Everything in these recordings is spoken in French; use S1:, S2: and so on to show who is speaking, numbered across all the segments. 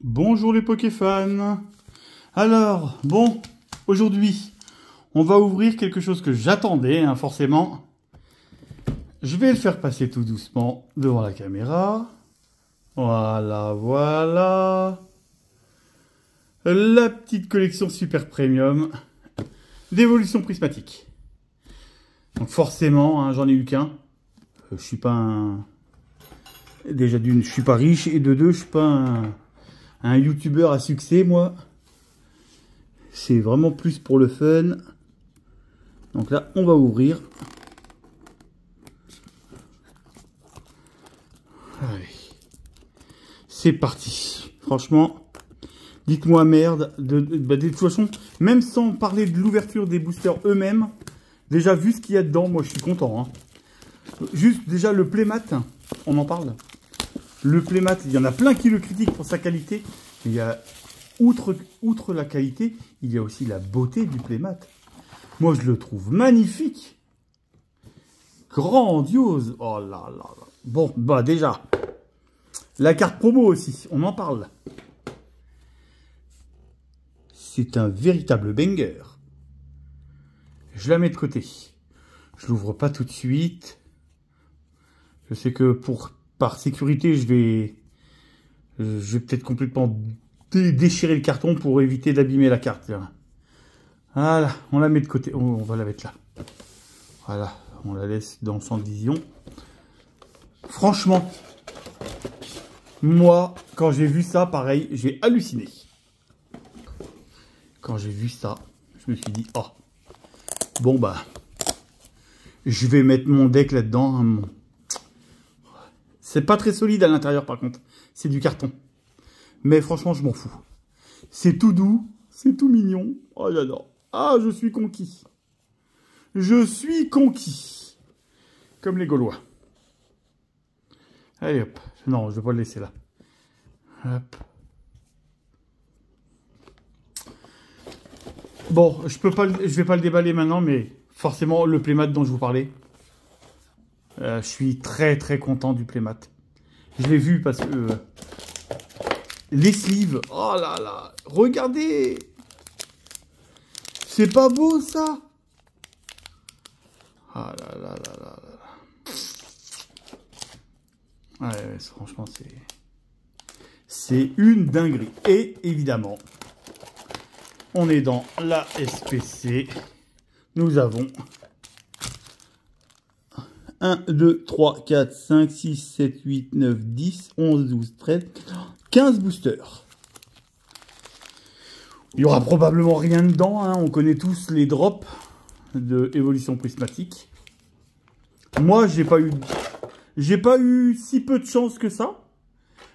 S1: Bonjour les Pokéfans. Alors, bon, aujourd'hui, on va ouvrir quelque chose que j'attendais, hein, forcément. Je vais le faire passer tout doucement devant la caméra. Voilà, voilà. La petite collection super premium d'évolution prismatique. Donc forcément, hein, j'en ai eu qu'un. Je suis pas un... Déjà d'une, je suis pas riche, et de deux, je suis pas un youtubeur à succès, moi. C'est vraiment plus pour le fun. Donc là, on va ouvrir. Allez. C'est parti. Franchement, dites-moi merde. De toute façon, même sans parler de l'ouverture des boosters eux-mêmes, déjà vu ce qu'il y a dedans, moi je suis content. Hein. Juste déjà le playmat, on en parle. Le playmat, il y en a plein qui le critiquent pour sa qualité. Mais il y a, outre la qualité, il y a aussi la beauté du playmat. Moi, je le trouve magnifique. Grandiose. Oh là là là. Bon, bah déjà, la carte promo aussi, on en parle. C'est un véritable banger. Je la mets de côté. Je l'ouvre pas tout de suite. Je sais que par sécurité, je vais peut-être complètement déchirer le carton pour éviter d'abîmer la carte. Voilà, on la met de côté. On va la mettre là. Voilà, on la laisse dans son vision. Franchement, moi, quand j'ai vu ça, pareil, j'ai halluciné. Quand j'ai vu ça, je me suis dit, oh, bon bah, je vais mettre mon deck là-dedans. Hein, c'est pas très solide à l'intérieur par contre, c'est du carton. Mais franchement, je m'en fous. C'est tout doux, c'est tout mignon. Oh j'adore. Ah, je suis conquis. Je suis conquis. Comme les Gaulois. Allez hop. Non, je vais pas le laisser là. Hop. Bon, je vais pas le déballer maintenant, mais forcément le playmat dont je vous parlais. Je suis très très content du playmat. Je l'ai vu parce que les sleeves, oh là là, regardez, c'est pas beau ça. Ah là là là là là. Ouais, franchement c'est une dinguerie. Et évidemment, on est dans la SPC. Nous avons 1, 2, 3, 4, 5, 6, 7, 8, 9, 10, 11, 12, 13, 15 boosters. Il y aura probablement rien dedans. Hein. On connaît tous les drops de évolution prismatique. Moi, j'ai pas eu si peu de chance que ça.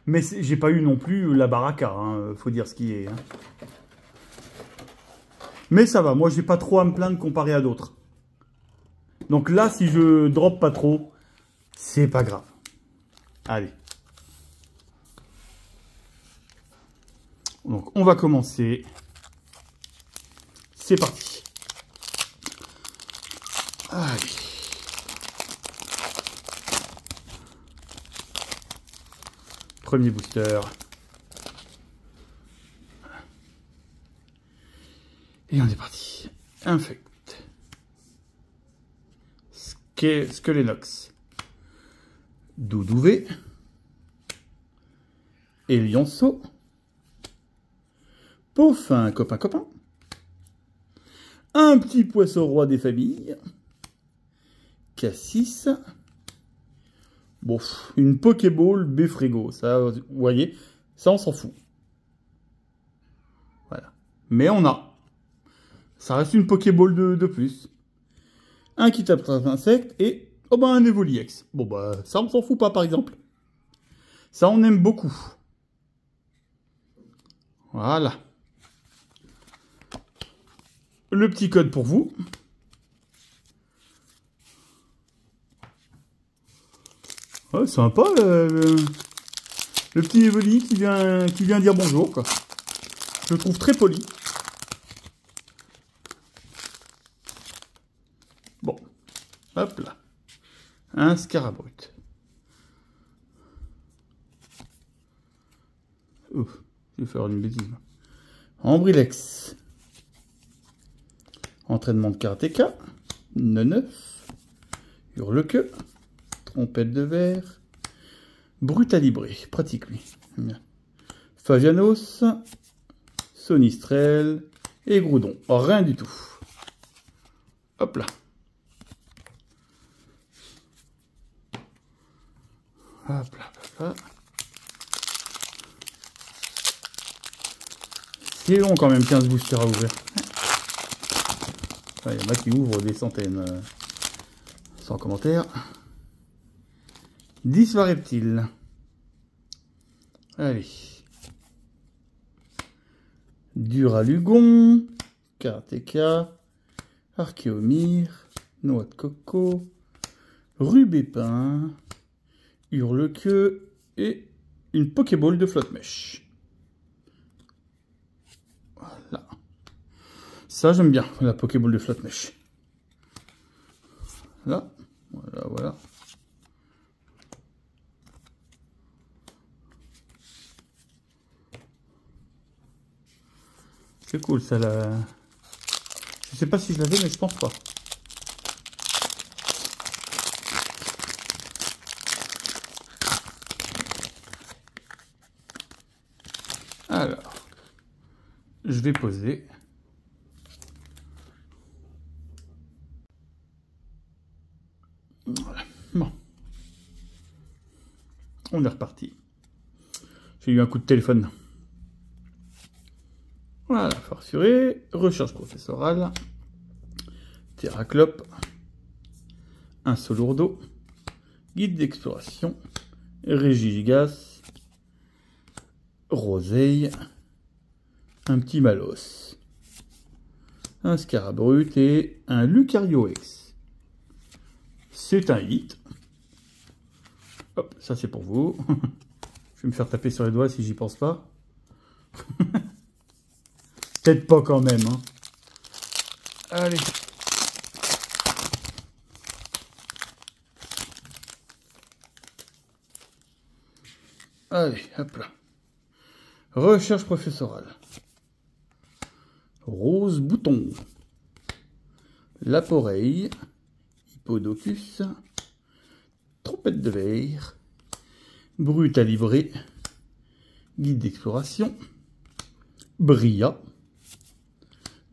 S1: Mais j'ai pas eu non plus la baraka. Hein. Faut dire ce qui est. Hein. Mais ça va. Moi, j'ai pas trop à me plaindre comparé à d'autres. Donc là, si je drop pas trop, c'est pas grave. Allez. Donc, on va commencer. C'est parti. Allez. Premier booster. Et on est parti. Infect. Skelenox. Doudouvé. Elionceau. Peaufin, copain. Un petit poisson roi des familles. Cassis. Bon, une Pokéball Befrego. Ça, vous voyez, ça, on s'en fout. Voilà. Mais on a. Ça reste une Pokéball de plus. Un qui tape un insecte et oh ben un Evoliex. Bon bah ça on s'en fout pas par exemple. Ça on aime beaucoup. Voilà. Le petit code pour vous. Ouais, sympa le petit Evoli qui vient dire bonjour quoi. Je le trouve très poli. Bon. Hop là. Un Scarabrut. Je vais faire une bêtise. Ambrilex. Entraînement de karatéka. Neuf. Hurle-queue. Trompette de verre. Brutalibré. Pratique, lui. Bien. Favianos. Sonistrel. Et Groudon. Oh, rien du tout. Hop là. Hop là, hop là. C'est long quand même, 15 boosters à ouvrir. Il y en a qui ouvrent des centaines. Sans commentaire. 10 va reptile. Allez. Duralugon. Karateka. Archéomir. Noix de coco. Rubépin. Hurle-queue et une Pokéball de flotte-mèche. Voilà. Ça, j'aime bien, la Pokéball de flotte-mèche. Là, voilà, voilà. C'est cool, ça, là. Je sais pas si je l'avais, mais je pense pas. Alors, je vais poser. Voilà. Bon. On est reparti. J'ai eu un coup de téléphone. Voilà, fortiori. Recherche professorale. Terraclope. Un Solourdo. Guide d'exploration. Régigigas. Roseille, un petit Malos, un Scarabrut et un Lucario X. C'est un hit. Hop, ça c'est pour vous. Je vais me faire taper sur les doigts si j'y pense pas. Peut-être pas quand même. Hein. Allez. Allez, hop là. Recherche professorale. Rose bouton. Laporeille. Hippodocus. Trompette de verre. Brutalibré. Guide d'exploration. Bria.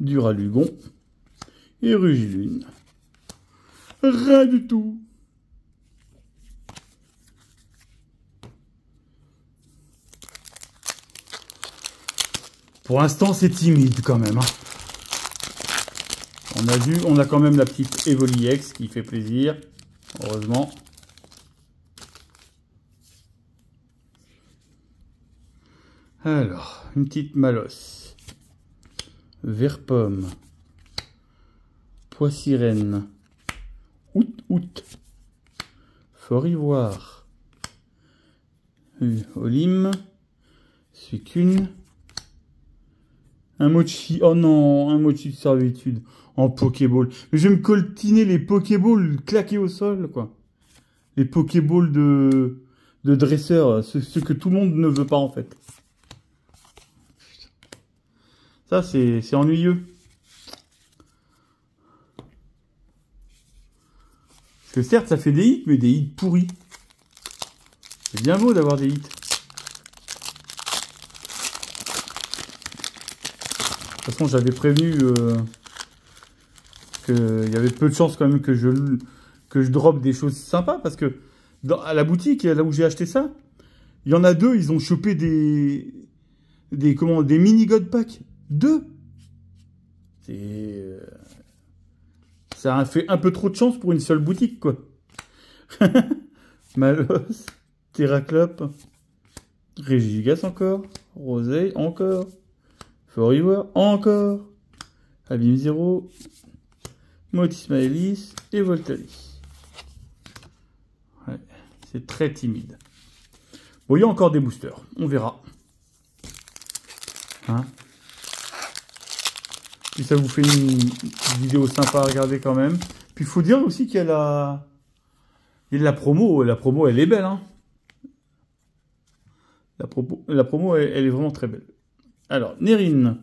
S1: Duralugon. Et Rugilune. Rien du tout. Pour l'instant, c'est timide quand même. Hein. On a quand même la petite Evoli X qui fait plaisir, heureusement. Alors, une petite Malos. Vert-pomme. Pois-sirène. Out. Fort-ivoire. Olim. Suicune. Un mochi, oh non, un mochi de servitude en Pokéball. Mais je vais me coltiner les Pokéballs claqués au sol, quoi. Les Pokéballs de dresseurs, ceux que tout le monde ne veut pas, en fait. Ça, c'est ennuyeux. Parce que certes, ça fait des hits, mais des hits pourris. C'est bien beau d'avoir des hits. De toute façon, j'avais prévenu qu'il y avait peu de chances quand même que je drop des choses sympas. Parce que à la boutique, là où j'ai acheté ça, il y en a deux, ils ont chopé des mini God Pack. 2. Ça a fait un peu trop de chance pour une seule boutique, quoi. Malos, Terraclope, Régigas encore, Roseille encore. Forever, encore, Abîme Zero, Motismaelis et Voltalis. Ouais, c'est très timide. Bon, il y a encore des boosters, on verra. Hein, puis ça vous fait une vidéo sympa à regarder quand même. Puis il faut dire aussi qu'il y a la promo. La promo, elle est belle. Hein. La promo, elle est vraiment très belle. Alors, Nérine,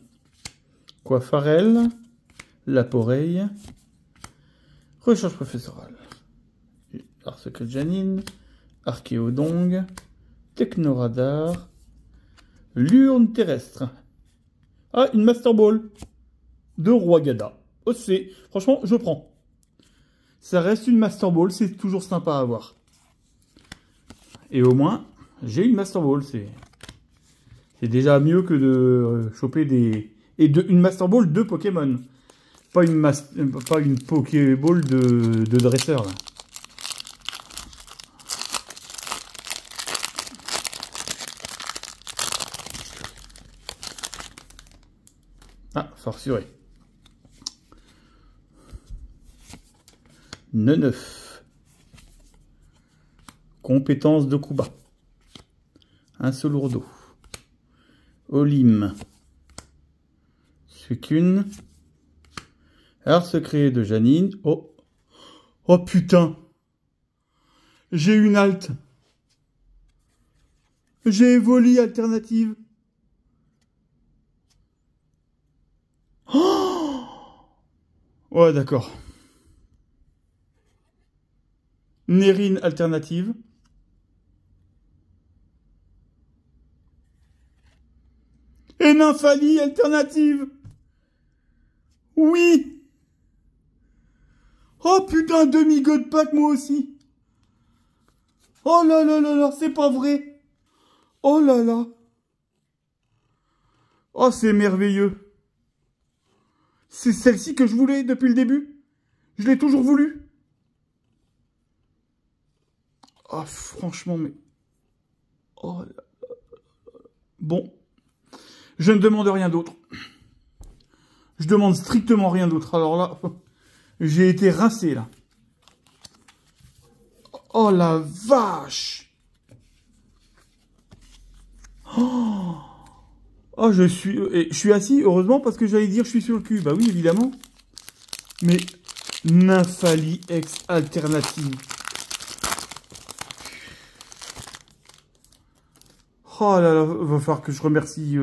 S1: Coiffarel, Laporeille, Recherche professorale, Art secret Janine, Archéodong, Technoradar, L'urne terrestre. Ah, une Master Ball de Roigada. Oh, franchement, je prends. Ça reste une Master Ball, c'est toujours sympa à avoir. Et au moins, j'ai une Master Ball, c'est déjà mieux que de choper des... Et une Master Ball de Pokémon. Pas une Pokéball de dresseur, là. Ah, fortiori. 9. Compétence de Kuba. Un seul lourdeau. Olim. Suicune. Art secret de Janine. Oh. Oh putain. J'ai une halte. J'ai Evoli alternative. Oh. Ouais, d'accord. Nérine alternative. Et Nymphalie alternative. Oui. Oh putain, demi-god pack moi aussi. Oh là là là là, c'est pas vrai. Oh là là. Oh, c'est merveilleux. C'est celle-ci que je voulais depuis le début. Je l'ai toujours voulu. Oh, franchement, mais... Oh là là. Bon. Je ne demande rien d'autre. Je demande strictement rien d'autre. Alors là, j'ai été rincé, là. Oh la vache! Oh, oh je suis assis, heureusement, parce que j'allais dire je suis sur le cul. Bah oui, évidemment. Mais Nymphalie X alternative. Oh là là, va falloir que je remercie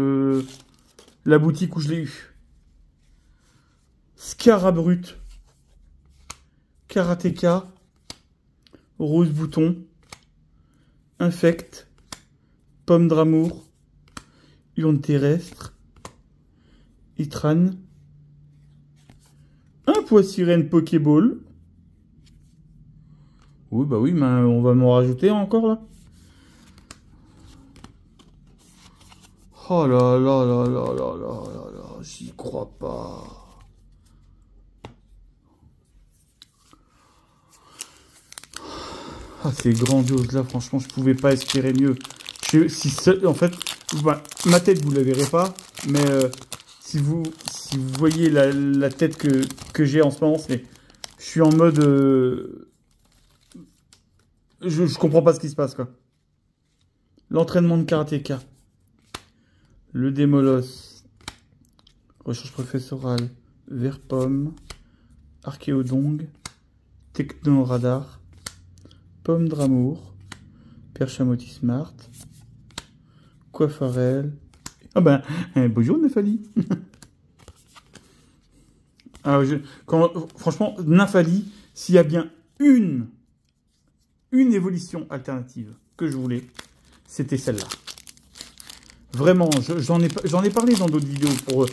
S1: la boutique où je l'ai eu. Scarabrut. Karateka. Rose Bouton. Infect. Pomme d'amour. Urne terrestre. Itran. Un poissirène Pokéball. Oui, bah oui, mais on va m'en rajouter encore là. Oh là là là là là là là là, j'y crois pas. Ah, c'est grandiose là, franchement, je pouvais pas espérer mieux. En fait, bah, ma tête, vous la verrez pas, mais si vous voyez la tête que j'ai en ce moment, je suis en mode... je comprends pas ce qui se passe, quoi. L'entraînement de karatéka. Le démolos. Recherche professorale. Vert pomme. Archéodong. Technoradar. Pomme d'amour. Perchamotis smart. Coiffarel. Ah ben, bonjour Nymphalie. Alors, franchement, Nymphalie, s'il y a bien une évolution alternative que je voulais, c'était celle-là. Vraiment, j'en ai parlé dans d'autres vidéos pour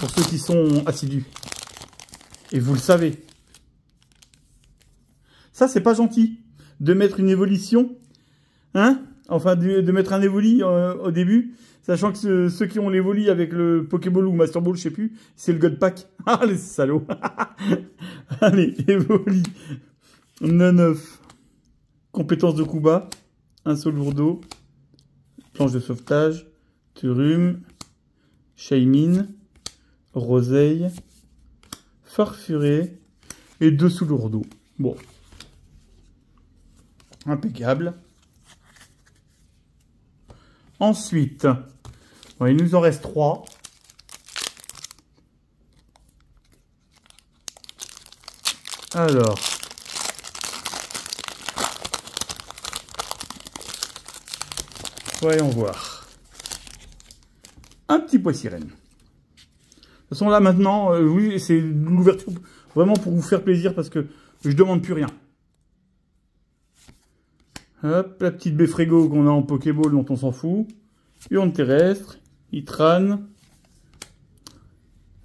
S1: ceux qui sont assidus. Et vous le savez. Ça, c'est pas gentil de mettre une évolution. Hein? Enfin, de mettre un évoli au début. Sachant que ceux qui ont l'évoli avec le Pokéball ou Master Ball, je sais plus, c'est le God Pack. Ah, les salauds. Allez, évoli. 9. Compétence de Kuba. Un seul lourdeau. Planche de sauvetage, Turum, Shaymin, Roseille, Farfuré et 2 sous lourdeau. Bon. Impeccable. Ensuite, bon, il nous en reste 3. Alors. Voyons voir. un petit pois sirène. De toute façon, là, maintenant, oui, c'est l'ouverture vraiment pour vous faire plaisir parce que je demande plus rien. Hop, la petite Beffrego qu'on a en Pokéball dont on s'en fout. Urne terrestre, Itrane.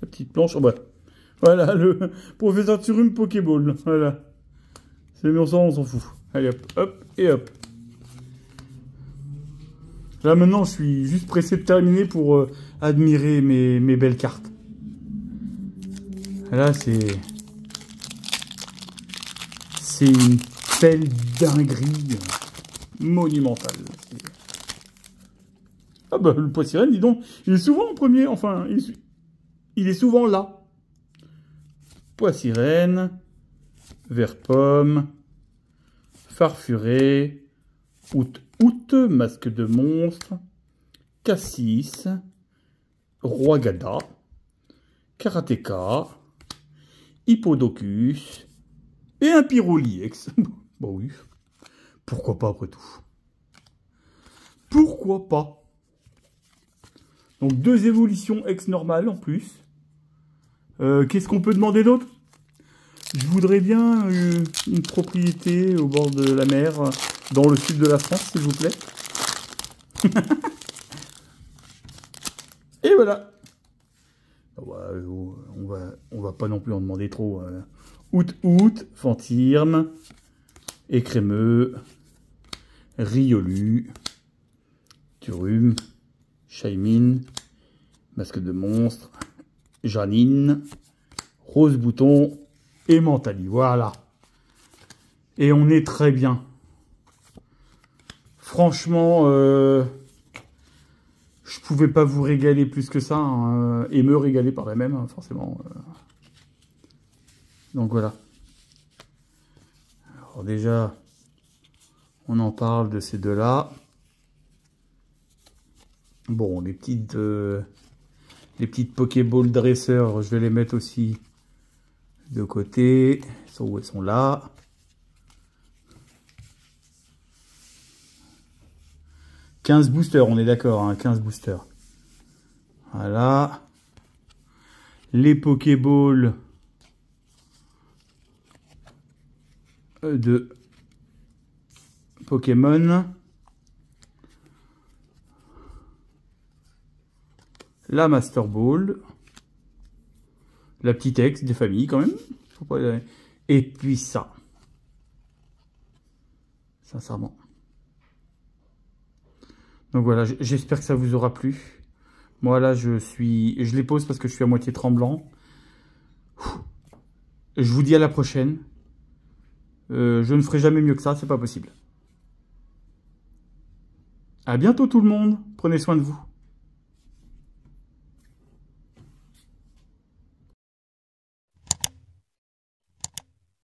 S1: La petite planche, oh bah, voilà, le professeur Tsurum Pokéball, voilà. C'est mis ensemble, on s'en fout. Allez hop, hop, et hop. Là maintenant, je suis juste pressé de terminer pour admirer mes belles cartes. Là, c'est une belle dinguerie monumentale. Ah bah, le pois sirène, dis donc, il est souvent en premier, enfin, il est souvent là. Pois sirène, vert pomme, farfuré, out, masque de monstre, cassis, roi Gada, karatéka, hippodocus et un pyroliex. Bah oui, pourquoi pas après tout. Pourquoi pas. Donc 2 évolutions ex-normales en plus. Qu'est-ce qu'on peut demander d'autre? Je voudrais bien une propriété au bord de la mer, dans le sud de la France, s'il vous plaît. Et voilà. On va pas non plus en demander trop. Out, Fantirme, Écrémeux, Riolu, Turum, Shaimine, Masque de monstre, Janine, Rose Bouton et Mentali. Voilà. Et on est très bien. Franchement, je pouvais pas vous régaler plus que ça, hein, et me régaler par la même, hein, forcément. Donc voilà. Alors déjà, on en parle de ces deux-là. Bon, les petites Pokéball dresseurs, je vais les mettre aussi de côté. Elles sont là. « 15 boosters, on est d'accord, hein, 15 boosters. Voilà. Les Pokéballs de Pokémon. La Master Ball. La petite ex des familles, quand même. Faut pas... Et puis ça. Sincèrement. Donc voilà, j'espère que ça vous aura plu. Moi là, je les pose parce que je suis à moitié tremblant. Je vous dis à la prochaine. Je ne ferai jamais mieux que ça, c'est pas possible. À bientôt tout le monde. Prenez soin de vous.